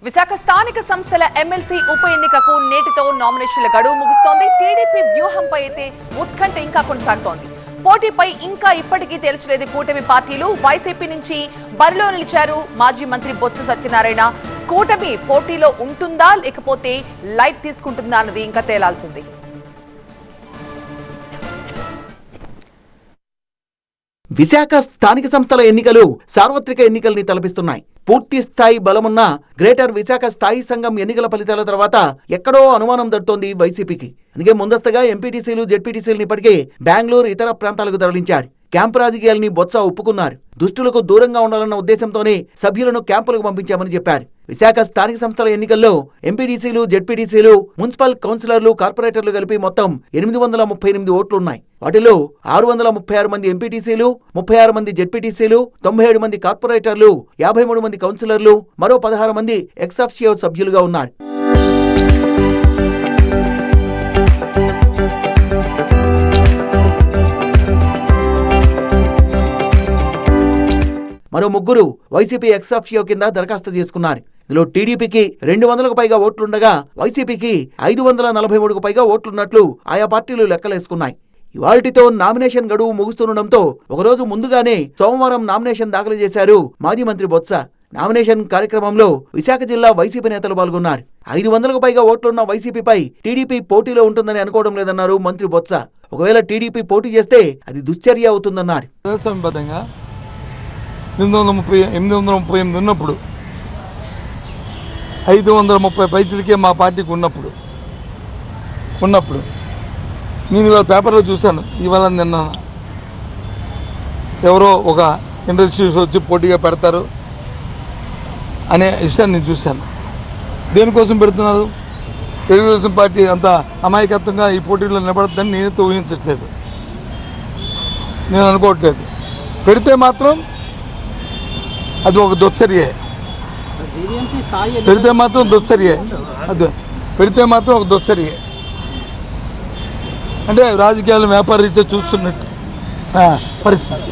విశాఖ స్థానిక సంస్థల ఎమ్మెల్సీ ఉప ఎన్నికకు నేటితో నామినేషన్ల గడువు ముగుస్తోంది. టీడీపీ వ్యూహంపై అయితే ఉత్కంఠ ఇంకా కొనసాగుతోంది. పోటీపై ఇంకా ఇప్పటికీ తేల్చలేదు కూటమి పార్టీలు. వైసీపీ నుంచి బరిలో నిలిచారు మాజీ మంత్రి బొత్స సత్యనారాయణ. కూటమి పోటీలో ఉంటుందా లేకపోతే లైట్ తీసుకుంటుందా అన్నది ఇంకా తేలాల్సింది. విశాఖ స్థానిక సంస్థల ఎన్నికలు సార్వత్రిక ఎన్నికల్ని తలపిస్తున్నాయి. పూర్తి స్థాయి బలమున్న గ్రేటర్ విశాఖ స్థాయి సంఘం ఎన్నికల ఫలితాల తర్వాత ఎక్కడో అనుమానం దడుతోంది వైసీపీకి. అందుకే ముందస్తుగా ఎంపీటీసీలు జెడ్పీటీసీలను ఇప్పటికే బెంగళూరు ఇతర ప్రాంతాలకు తరలించారు. క్యాంపు రాజకీయాల్ని బొత్స ఒప్పుకున్నారు. దుష్టులకు దూరంగా ఉండాలన్న ఉద్దేశంతోనే సభ్యులను క్యాంపులకు పంపించామని చెప్పారు. విశాఖ స్థానిక సంస్థల ఎన్నికల్లో ఎంపీడీసీలు జెడ్పీటీసీలు మున్సిపల్ కౌన్సిలర్లు కార్పొరేటర్లు కలిపి మొత్తం 838 ఓట్లున్నాయి. వాటిలో 636 మంది ఎంపీటీసీలు, 36 మంది జెడ్పీటీసీలు, 97 మంది కార్పొరేటర్లు, 53 మంది కౌన్సిలర్లు, మరో 16 మంది ఎక్స్ అఫిషియో సభ్యులుగా ఉన్నారు. మరో ముగ్గురు వైసీపీ ఎక్స్ అఫిషియో కింద దరఖాస్తు చేసుకున్నారు. ఇందులో టీడీపీకి 200కు పైగా ఓట్లుండగా వైసీపీకి 543కు పైగా ఓట్లున్నట్లు ఆయా పార్టీలు లెక్కలేసుకున్నాయి. ఇవాల్టితో నామినేషన్ గడువు ముగుస్తుండటంతో ఒకరోజు ముందుగానే సోమవారం నామినేషన్ దాఖలు చేశారు మాజీ మంత్రి బొత్స. నామినేషన్ కార్యక్రమంలో విశాఖ జిల్లా వైసీపీ నేతలు పాల్గొన్నారు. 500కు పైగా ఓట్లున్న వైసీపీపై టీడీపీ పోటీలో ఉంటుందని అనుకోవడం లేదన్నారు మంత్రి బొత్స. ఒకవేళ టీడీపీ పోటీ చేస్తే అది దుశ్చర్య అవుతుందన్నారు. 838 ఉన్నప్పుడు 530 పైసలకే మా పార్టీకి ఉన్నప్పుడు నేను ఇవాళ పేపర్లో చూశాను. ఇవాళ నిన్న ఎవరో ఒక ఇండస్ట్రీస్ వచ్చి పోటీగా పెడతారు అనే విషయాన్ని నేను చూశాను. దేనికోసం పెడుతున్నారు? తెలుగుదేశం పార్టీ అంత అమాయకత్వంగా ఈ పోటీలో నిలబడద్దని నేనైతే ఊహించట్లేదు, నేను అనుకోవట్లేదు. పెడితే మాత్రం అది ఒక దుశ్చర్యే. పెడితే మాత్రం ఒక దుశ్చర్యే. అంటే రాజకీయాలు వ్యాపార రీత్యా చూస్తున్నట్టు పరిస్థితి.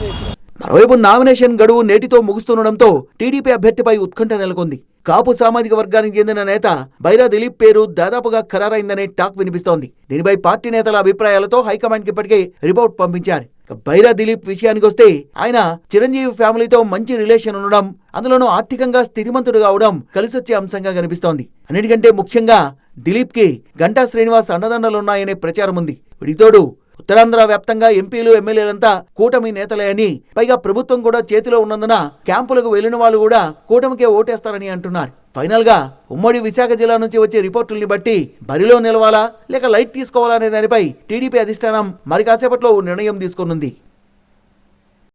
మరోవైపు నామినేషన్ గడువు నేటితో ముగుస్తుండటంతో టీడీపీ అభ్యర్థిపై ఉత్కంఠ నెలకొంది. కాపు సామాజిక వర్గానికి చెందిన నేత బైరా దిలీప్ పేరు దాదాపుగా ఖరారైందనే టాక్ వినిపిస్తోంది. దీనిపై పార్టీ నేతల అభిప్రాయాలతో హైకమాండ్ కి ఇప్పటికే రిపోర్ట్ పంపించారు. బైరా దిలీప్ విషయానికి వస్తే ఆయన చిరంజీవి ఫ్యామిలీతో మంచి రిలేషన్ ఉండడం, అందులోనూ ఆర్థికంగా స్థితిమంతుడు కావడం కలిసొచ్చే అంశంగా కనిపిస్తోంది. అన్నిటికంటే ముఖ్యంగా దిలీప్ కి గంటా శ్రీనివాస్ అండదండలున్నాయనే ప్రచారం ఉంది. వీటితోడు ఉత్తరాంధ్ర వ్యాప్తంగా ఎంపీలు ఎమ్మెల్యేలంతా కూటమి నేతలే అని, పైగా ప్రభుత్వం కూడా చేతిలో ఉన్నందున క్యాంపులకు వెళ్లిన వాళ్ళు కూడా కూటమికే ఓటేస్తారని అంటున్నారు. ఫైనల్ గా ఉమ్మడి విశాఖ జిల్లా నుంచి వచ్చే రిపోర్టుల్ని బట్టి బరిలో నిలవాలా లేక లైట్ తీసుకోవాలా అనే దానిపై టీడీపీ అధిష్టానం మరి కాసేపట్లో నిర్ణయం తీసుకునుంది.